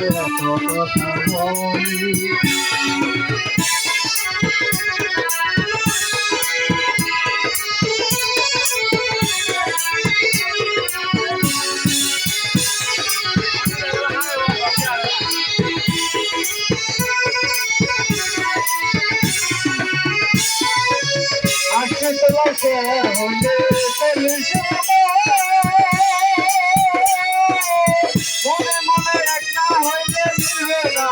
এত কথা বলি আজকে তোমাকে হলে মনে মনে এক না হইলে মিলবে না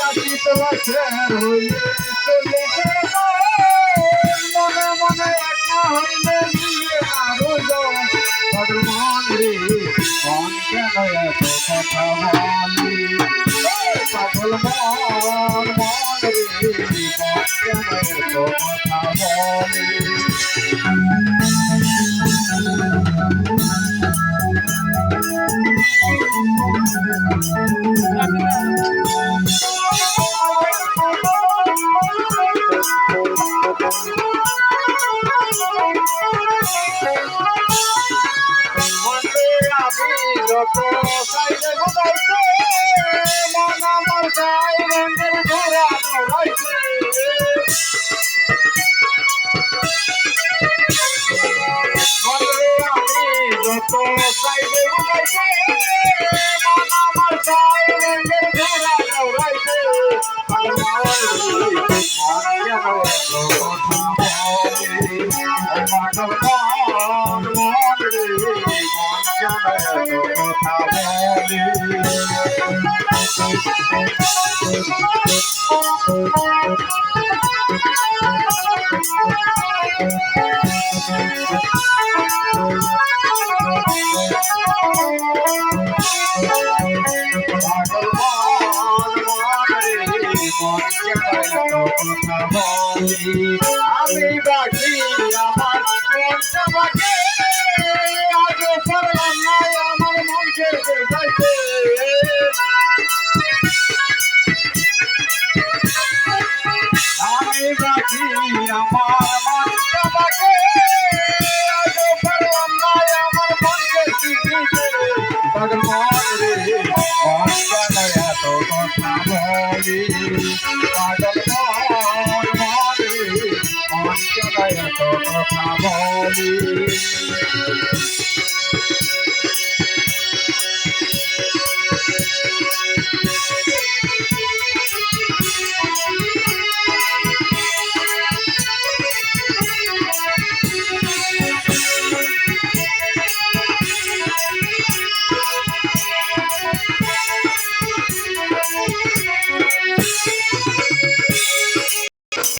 আজকে তোমাকে হইলে মনে মনে এক না হইলে মিলবে না ভগবান রে মন কেন এত কথা বলি পাগল মন মন রে মন কেন এত কথা বলি যত সাইডে ঘুরাইছে মন আমার গায়ে রঙের ঘোরা দৌড়াইছে আমি যত সাইডে ঘুরাইছে মন আমার গায়ে রঙের ঘোরা দৌড়াইছে কথা বলি আমি বাকি আমার মনটা বাকি আজ পারলাম না আমার মনকে দেখাইতে আমি বাকি আমার মনটা বাকি আজ পারলাম না আমার মনকে চিনিতে ভগবান রে মন কেন এত কথা বলি পাগল মন মন রে মন কেন এত কথা বলি